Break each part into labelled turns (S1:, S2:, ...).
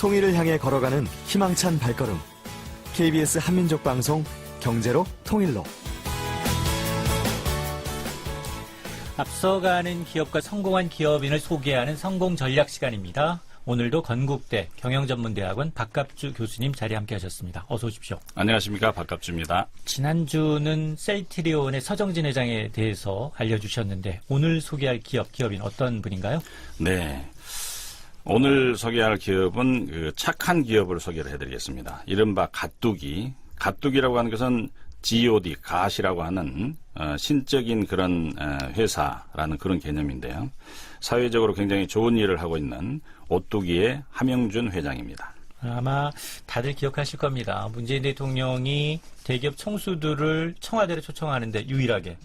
S1: 통일을 향해 걸어가는 희망찬 발걸음. KBS 한민족 방송 경제로 통일로.
S2: 앞서가는 기업과 성공한 기업인을 소개하는 성공 전략 시간입니다. 오늘도 건국대 경영전문대학원 박갑주 교수님 자리에 함께 하셨습니다. 어서 오십시오.
S3: 안녕하십니까, 박갑주입니다.
S2: 지난주는 셀트리온의 서정진 회장에 대해서 알려주셨는데 오늘 소개할 기업인 어떤 분인가요?
S3: 네. 오늘 소개할 기업은 그 착한 기업을 소개를 해드리겠습니다. 이른바 갓두기. 갓두기라고 하는 것은 GOD, 갓이라고 하는 신적인 그런 회사라는 그런 개념인데요. 사회적으로 굉장히 좋은 일을 하고 있는 오뚜기의 함영준 회장입니다.
S2: 아마 다들 기억하실 겁니다. 문재인 대통령이 대기업 총수들을 청와대로 초청하는데 유일하게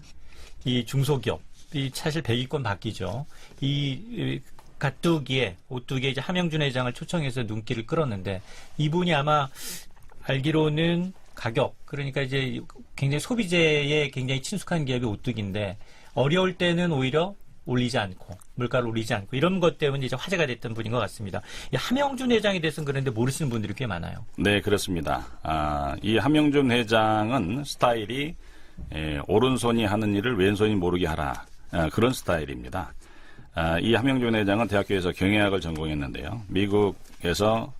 S2: 이 중소기업이 사실 100위권 바뀌죠. 이 갓두기에 오뚜기에 이제 함영준 회장을 초청해서 눈길을 끌었는데 이분이 아마 알기로는 가격, 그러니까 이제 굉장히 소비재에 굉장히 친숙한 기업이 오뚜기인데 어려울 때는 오히려 올리지 않고 물가를 올리지 않고 이런 것 때문에 이제 화제가 됐던 분인 것 같습니다. 이 함영준 회장에 대해서는 그런데 모르시는 분들이 꽤 많아요. 네,
S3: 그렇습니다. 이 함영준 회장은 스타일이 오른손이 하는 일을 왼손이 모르게 하라, 그런 스타일입니다. 이 함영준 회장은 대학교에서 경영학을 전공했는데요. 미국에서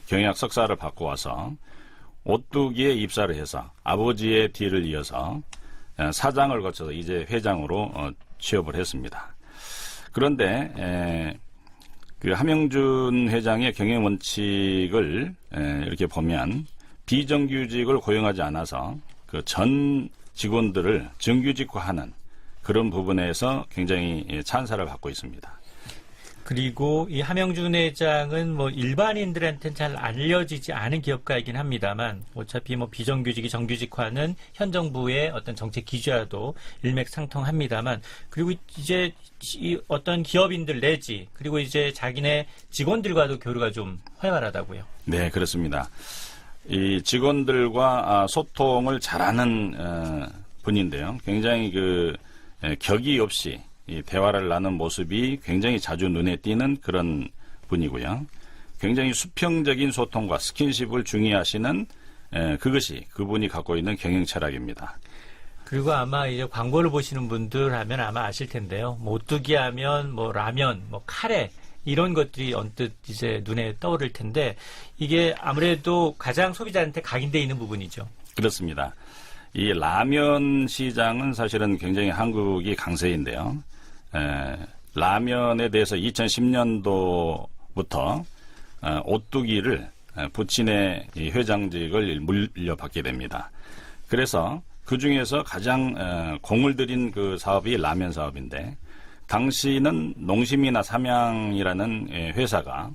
S3: 경영학 석사를 받고 와서 오뚜기에 입사를 해서 아버지의 뒤를 이어서 사장을 거쳐서 이제 회장으로 취업을 했습니다. 그런데 그 함영준 회장의 경영 원칙을 이렇게 보면 비정규직을 고용하지 않아서 그 전 직원들을 정규직화하는 그런 부분에서 굉장히 찬사를 받고 있습니다.
S2: 그리고 이 함영준 회장은 뭐 일반인들한테는 잘 알려지지 않은 기업가이긴 합니다만 어차피 뭐 비정규직이 정규직화는 현 정부의 어떤 정책 기조와도 일맥상통합니다만 그리고 이제 이 어떤 기업인들 내지 그리고 이제 자기네 직원들과도 교류가 좀 활발하다고요.
S3: 네, 그렇습니다. 이 직원들과 소통을 잘하는 분인데요. 굉장히 그 격이 없이 이 대화를 나눈 모습이 굉장히 자주 눈에 띄는 그런 분이고요. 굉장히 수평적인 소통과 스킨십을 중요하시는 그것이 그분이 갖고 있는 경영 철학입니다.
S2: 그리고 아마 이제 광고를 보시는 분들 하면 아마 아실 텐데요. 뭐 오뚜기 하면 뭐 라면, 뭐 카레 이런 것들이 언뜻 이제 눈에 떠오를 텐데 이게 아무래도 가장 소비자한테 각인되어 있는 부분이죠.
S3: 그렇습니다. 이 라면 시장은 사실은 굉장히 한국이 강세인데요. 라면에 대해서 2010년도부터 오뚜기를 부친의 회장직을 물려받게 됩니다. 그래서 그 중에서 가장 공을 들인 그 사업이 라면 사업인데 당시는 농심이나 삼양이라는 회사가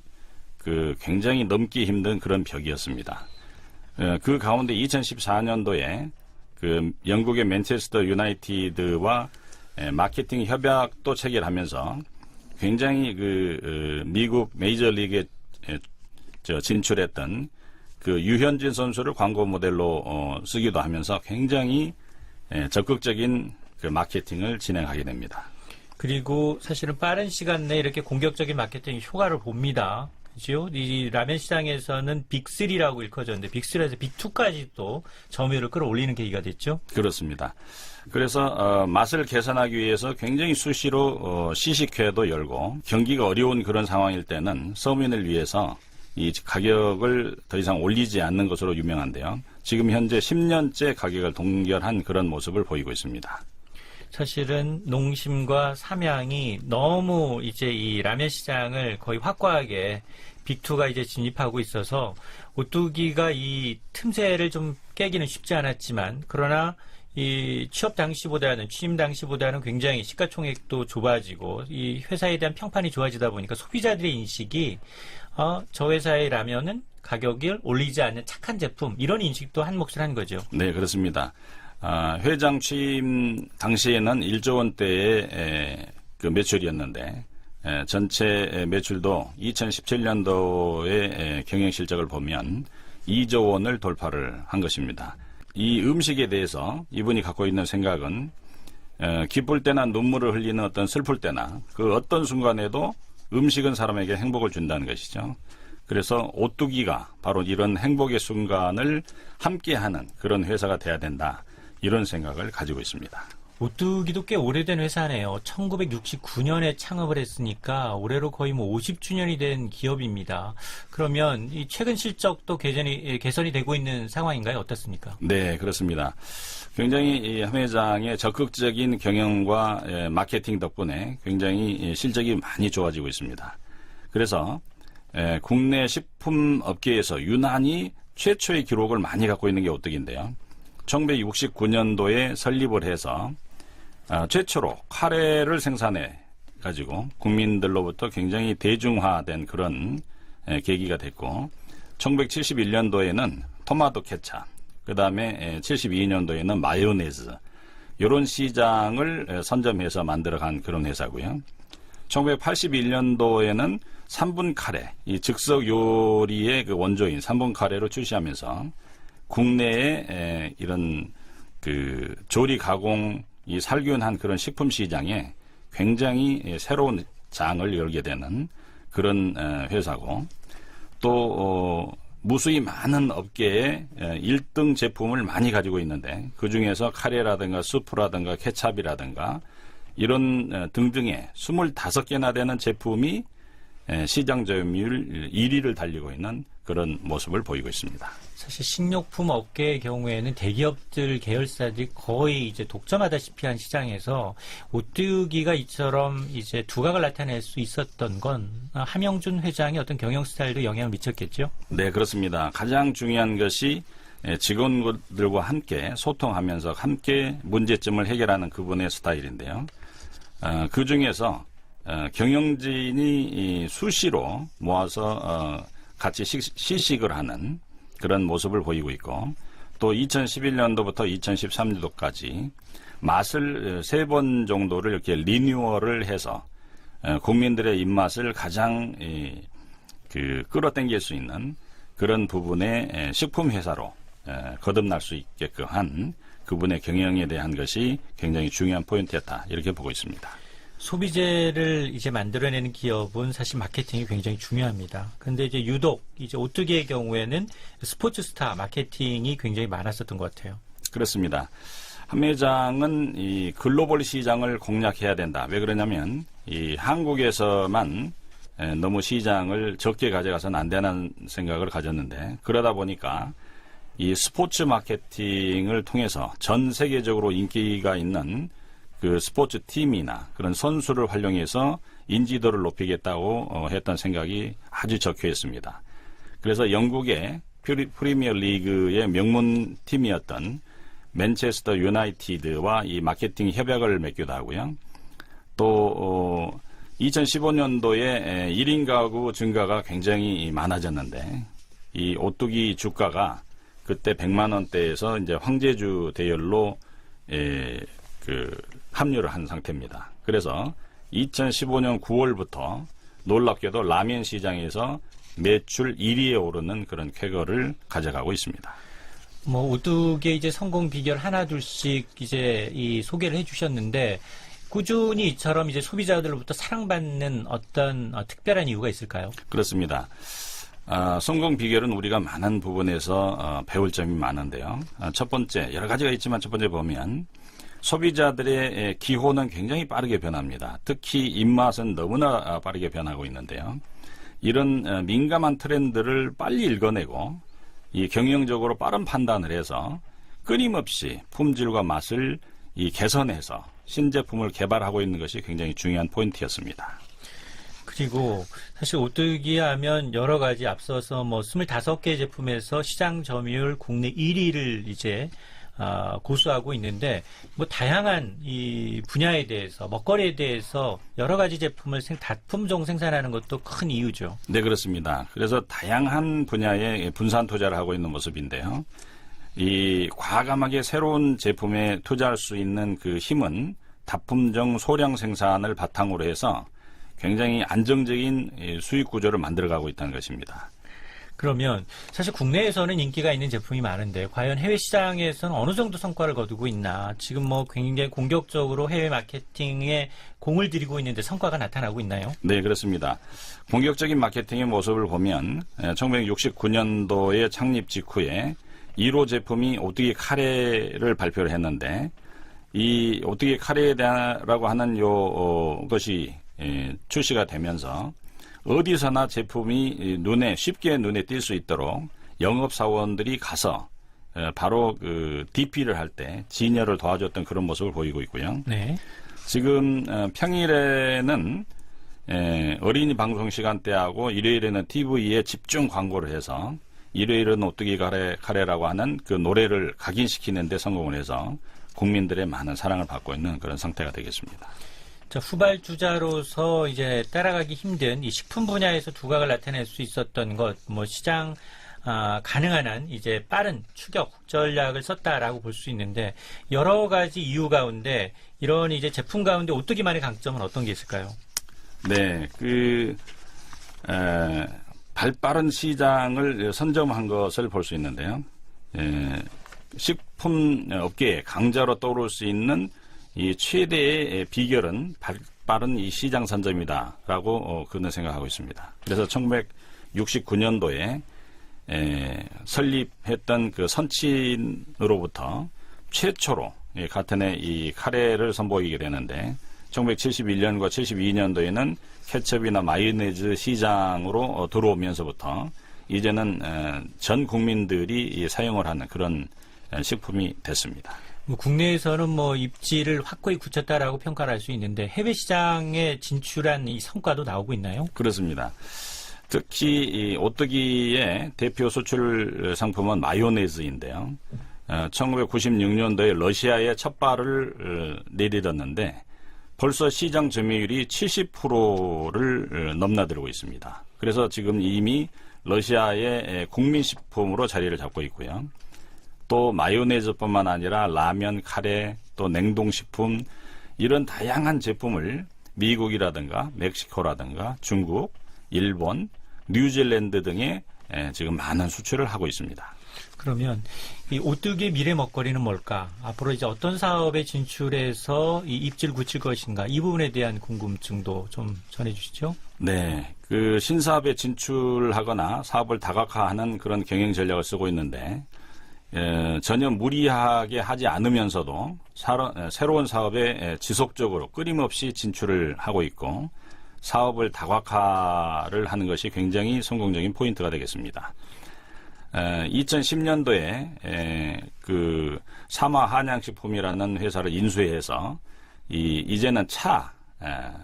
S3: 그 굉장히 넘기 힘든 그런 벽이었습니다. 그 가운데 2014년도에 그 영국의 맨체스터 유나이티드와 마케팅 협약도 체결하면서 굉장히 그 미국 메이저리그에 진출했던 그 유현진 선수를 광고 모델로 쓰기도 하면서 굉장히 적극적인 그 마케팅을 진행하게 됩니다.
S2: 그리고 사실은 빠른 시간 내에 이렇게 공격적인 마케팅 효과를 봅니다. 그죠? 이 라면 시장에서는 빅3라고 일컬어졌는데 빅3에서 빅2까지 또 점유율을 끌어올리는 계기가 됐죠?
S3: 그렇습니다. 그래서 맛을 개선하기 위해서 굉장히 수시로 시식회도 열고 경기가 어려운 그런 상황일 때는 서민을 위해서 이 가격을 더 이상 올리지 않는 것으로 유명한데요. 지금 현재 10년째 가격을 동결한 그런 모습을 보이고 있습니다.
S2: 사실은 농심과 삼양이 너무 이제 이 라면 시장을 거의 확고하게 빅2가 이제 진입하고 있어서 오뚜기가 이 틈새를 좀 깨기는 쉽지 않았지만 그러나 이 취임 당시보다는 굉장히 시가총액도 좁아지고 이 회사에 대한 평판이 좋아지다 보니까 소비자들의 인식이 저 회사의 라면은 가격을 올리지 않는 착한 제품 이런 인식도 한 몫을 한 거죠.
S3: 네, 그렇습니다. 회장 취임 당시에는 1조 원대의 그 매출이었는데 전체 매출도 2017년도의 경영 실적을 보면 2조 원을 돌파를 한 것입니다. 이 음식에 대해서 이분이 갖고 있는 생각은 기쁠 때나 눈물을 흘리는 어떤 슬플 때나 그 어떤 순간에도 음식은 사람에게 행복을 준다는 것이죠. 그래서 오뚜기가 바로 이런 행복의 순간을 함께하는 그런 회사가 돼야 된다. 이런 생각을 가지고 있습니다.
S2: 오뚜기도 꽤 오래된 회사네요. 1969년에 창업을 했으니까 올해로 거의 뭐 50주년이 된 기업입니다. 그러면 이 최근 실적도 개선이 되고 있는 상황인가요? 어떻습니까?
S3: 네, 그렇습니다. 굉장히 이 함 회장의 적극적인 경영과 마케팅 덕분에 굉장히 실적이 많이 좋아지고 있습니다. 그래서 국내 식품 업계에서 유난히 최초의 기록을 많이 갖고 있는 게 오뚜기인데요. 1969년도에 설립을 해서 최초로 카레를 생산해 가지고 국민들로부터 굉장히 대중화된 그런 계기가 됐고 1971년도에는 토마토 케찹, 그 다음에 72년도에는 마요네즈 이런 시장을 선점해서 만들어간 그런 회사고요. 1981년도에는 3분 카레, 이 즉석 요리의 그 원조인 3분 카레로 출시하면서 국내에 이런 그 조리 가공 이 살균한 그런 식품 시장에 굉장히 새로운 장을 열게 되는 그런 회사고 또 무수히 많은 업계에 1등 제품을 많이 가지고 있는데 그중에서 카레라든가 수프라든가 케찹이라든가 이런 등등의 25개나 되는 제품이 시장 점유율 1위를 달리고 있는 그런 모습을 보이고 있습니다.
S2: 사실 식료품 업계의 경우에는 대기업들 계열사들이 거의 이제 독점하다시피 한 시장에서 오뚜기가 이처럼 이제 두각을 나타낼 수 있었던 건 함영준 회장의 어떤 경영 스타일도 영향을 미쳤겠죠?
S3: 네, 그렇습니다. 가장 중요한 것이 직원들과 함께 소통하면서 함께 문제점을 해결하는 그분의 스타일인데요. 그 중에서 경영진이 수시로 모아서 같이 시식을 하는 그런 모습을 보이고 있고 또 2011년도부터 2013년도까지 맛을 3번 정도를 이렇게 리뉴얼을 해서 국민들의 입맛을 가장 끌어당길 수 있는 그런 부분의 식품 회사로 거듭날 수 있게끔 한 그분의 경영에 대한 것이 굉장히 중요한 포인트였다 이렇게 보고 있습니다.
S2: 소비재를 이제 만들어내는 기업은 사실 마케팅이 굉장히 중요합니다. 그런데 이제 유독 이제 오뚜기의 경우에는 스포츠 스타 마케팅이 굉장히 많았었던 것 같아요.
S3: 그렇습니다. 함 회장은 이 글로벌 시장을 공략해야 된다. 왜 그러냐면 이 한국에서만 너무 시장을 적게 가져가서는 안 되는 생각을 가졌는데 그러다 보니까 이 스포츠 마케팅을 통해서 전 세계적으로 인기가 있는 그 스포츠 팀이나 그런 선수를 활용해서 인지도를 높이겠다고 했던 생각이 아주 적혀있습니다. 그래서 영국의 프리미어 리그의 명문 팀이었던 맨체스터 유나이티드와 이 마케팅 협약을 맺기도 하고요. 또 2015년도에 1인 가구 증가가 굉장히 많아졌는데 이 오뚜기 주가가 그때 100만 원대에서 이제 황제주 대열로 합류를 한 상태입니다. 그래서 2015년 9월부터 놀랍게도 라면 시장에서 매출 1위에 오르는 그런 쾌거를 가져가고 있습니다.
S2: 뭐 오뚜기의 이제 성공 비결 하나둘씩 이제 이 소개를 해주셨는데 꾸준히 이처럼 이제 소비자들로부터 사랑받는 어떤 특별한 이유가 있을까요?
S3: 그렇습니다. 성공 비결은 우리가 많은 부분에서 배울 점이 많은데요. 첫 번째 여러 가지가 있지만 첫 번째 보면 소비자들의 기호는 굉장히 빠르게 변합니다. 특히 입맛은 너무나 빠르게 변하고 있는데요. 이런 민감한 트렌드를 빨리 읽어내고 이 경영적으로 빠른 판단을 해서 끊임없이 품질과 맛을 개선해서 신제품을 개발하고 있는 것이 굉장히 중요한 포인트였습니다.
S2: 그리고 사실 오뚜기 하면 여러 가지 앞서서 뭐 25개 제품에서 시장 점유율 국내 1위를 이제 고수하고 있는데 뭐 다양한 이 분야에 대해서 먹거리에 대해서 여러 가지 제품을 다품종 생산하는 것도 큰 이유죠.
S3: 네, 그렇습니다. 그래서 다양한 분야에 분산 투자를 하고 있는 모습인데요. 이 과감하게 새로운 제품에 투자할 수 있는 그 힘은 다품종 소량 생산을 바탕으로 해서 굉장히 안정적인 수익 구조를 만들어가고 있다는 것입니다.
S2: 그러면 사실 국내에서는 인기가 있는 제품이 많은데 과연 해외 시장에서는 어느 정도 성과를 거두고 있나? 지금 뭐 굉장히 공격적으로 해외 마케팅에 공을 들이고 있는데 성과가 나타나고 있나요?
S3: 네, 그렇습니다. 공격적인 마케팅의 모습을 보면 1969년도에 창립 직후에 1호 제품이 오뚜기 카레를 발표를 했는데 이 오뚜기 카레라고 하는 것이 출시가 되면서 어디서나 제품이 쉽게 눈에 띌 수 있도록 영업사원들이 가서 바로 그 DP를 할 때 진열을 도와줬던 그런 모습을 보이고 있고요.
S2: 네.
S3: 지금 평일에는 어린이 방송 시간대하고 일요일에는 TV에 집중 광고를 해서 일요일은 오뚜기 카레라고 하는 그 노래를 각인시키는 데 성공을 해서 국민들의 많은 사랑을 받고 있는 그런 상태가 되겠습니다.
S2: 자, 후발주자로서 이제 따라가기 힘든 이 식품 분야에서 두각을 나타낼 수 있었던 것, 뭐 시장 가능한 한 이제 빠른 추격 전략을 썼다라고 볼 수 있는데 여러 가지 이유 가운데 이런 이제 제품 가운데 오뚜기만의 강점은 어떤 게 있을까요?
S3: 네, 발빠른 시장을 선점한 것을 볼 수 있는데요. 식품 업계의 강자로 떠오를 수 있는 이 최대의 비결은 발빠른 이 시장 선점이다라고 그는 생각하고 있습니다. 그래서 1969년도에 설립했던 그 선친으로부터 최초로 같은 해 이 카레를 선보이게 되는데 1971년과 72년도에는 케첩이나 마요네즈 시장으로 들어오면서부터 이제는 전 국민들이 사용을 하는 그런 식품이 됐습니다.
S2: 뭐 국내에서는 뭐 입지를 확고히 굳혔다라고 평가를 할 수 있는데 해외 시장에 진출한 이 성과도 나오고 있나요?
S3: 그렇습니다. 특히 이 오뚜기의 대표 수출 상품은 마요네즈인데요. 1996년도에 러시아에 첫 발을 내디뎠는데 벌써 시장 점유율이 70%를 넘나들고 있습니다. 그래서 지금 이미 러시아의 국민식품으로 자리를 잡고 있고요. 또 마요네즈뿐만 아니라 라면, 카레, 또 냉동식품 이런 다양한 제품을 미국이라든가 멕시코라든가 중국, 일본, 뉴질랜드 등에 지금 많은 수출을 하고 있습니다.
S2: 그러면 이 오뚜기의 미래 먹거리는 뭘까? 앞으로 이제 어떤 사업에 진출해서 이 입지를 굳힐 것인가? 이 부분에 대한 궁금증도 좀 전해주시죠.
S3: 네, 그 신사업에 진출하거나 사업을 다각화하는 그런 경영 전략을 쓰고 있는데 전혀 무리하게 하지 않으면서도 새로운 사업에 지속적으로 끊임없이 진출을 하고 있고 사업을 다각화를 하는 것이 굉장히 성공적인 포인트가 되겠습니다. 2010년도에 그 사마 한양식품이라는 회사를 인수해서 이제는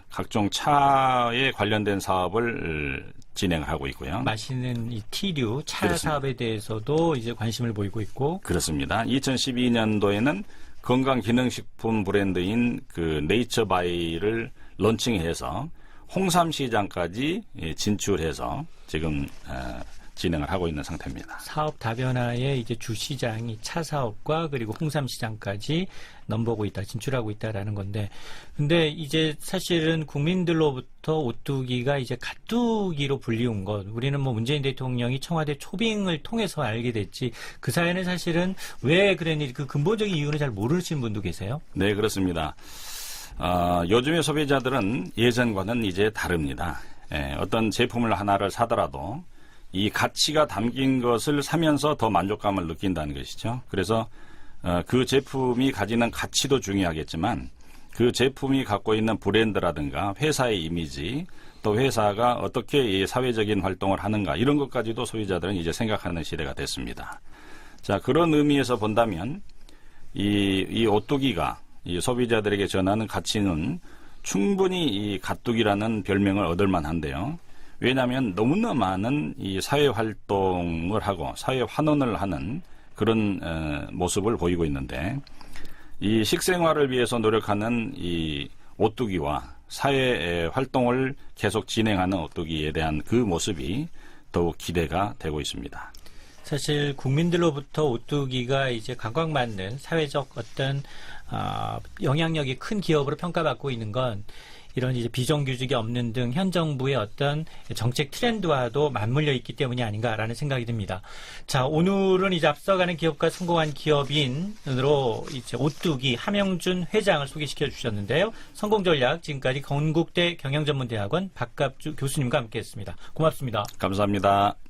S3: 각종 차에 관련된 사업을 진행하고 있고요.
S2: 마시는 이 티류 차
S3: 그렇습니다.
S2: 사업에 대해서도 이제 관심을 보이고 있고.
S3: 그렇습니다. 2012년도에는 건강기능식품 브랜드인 그 네이처바이를 런칭해서 홍삼 시장까지 진출해서 지금 진행을 하고 있는 상태입니다.
S2: 사업 다변화의 이제 주 시장이 차 사업과 그리고 홍삼 시장까지 넘보고 있다, 진출하고 있다라는 건데, 근데 이제 사실은 국민들로부터 오뚜기가 이제 갓뚜기로 불리운 것, 우리는 뭐 문재인 대통령이 청와대 초빙을 통해서 알게 됐지, 그 사이에는 사실은 왜 그랬는지 그 근본적인 이유는 잘 모르시는 분도 계세요?
S3: 네, 그렇습니다. 요즘의 소비자들은 예전과는 이제 다릅니다. 어떤 제품을 하나를 사더라도 이 가치가 담긴 것을 사면서 더 만족감을 느낀다는 것이죠. 그래서 그 제품이 가지는 가치도 중요하겠지만 그 제품이 갖고 있는 브랜드라든가 회사의 이미지 또 회사가 어떻게 이 사회적인 활동을 하는가 이런 것까지도 소비자들은 이제 생각하는 시대가 됐습니다. 자, 그런 의미에서 본다면 이 오뚜기가 이 소비자들에게 전하는 가치는 충분히 이 갓뚜기라는 별명을 얻을 만한데요. 왜냐하면 너무나 많은 이 사회 활동을 하고 사회 환원을 하는 그런 모습을 보이고 있는데 이 식생활을 위해서 노력하는 이 오뚜기와 사회 활동을 계속 진행하는 오뚜기에 대한 그 모습이 더욱 기대가 되고 있습니다.
S2: 사실 국민들로부터 오뚜기가 이제 각광받는 사회적 어떤 영향력이 큰 기업으로 평가받고 있는 건 이런 이제 비정규직이 없는 등 현 정부의 어떤 정책 트렌드와도 맞물려 있기 때문이 아닌가라는 생각이 듭니다. 자, 오늘은 이제 앞서가는 기업과 성공한 기업인으로 이제 오뚜기 함영준 회장을 소개시켜 주셨는데요. 성공 전략 지금까지 건국대 경영전문대학원 박갑주 교수님과 함께했습니다. 고맙습니다.
S3: 감사합니다.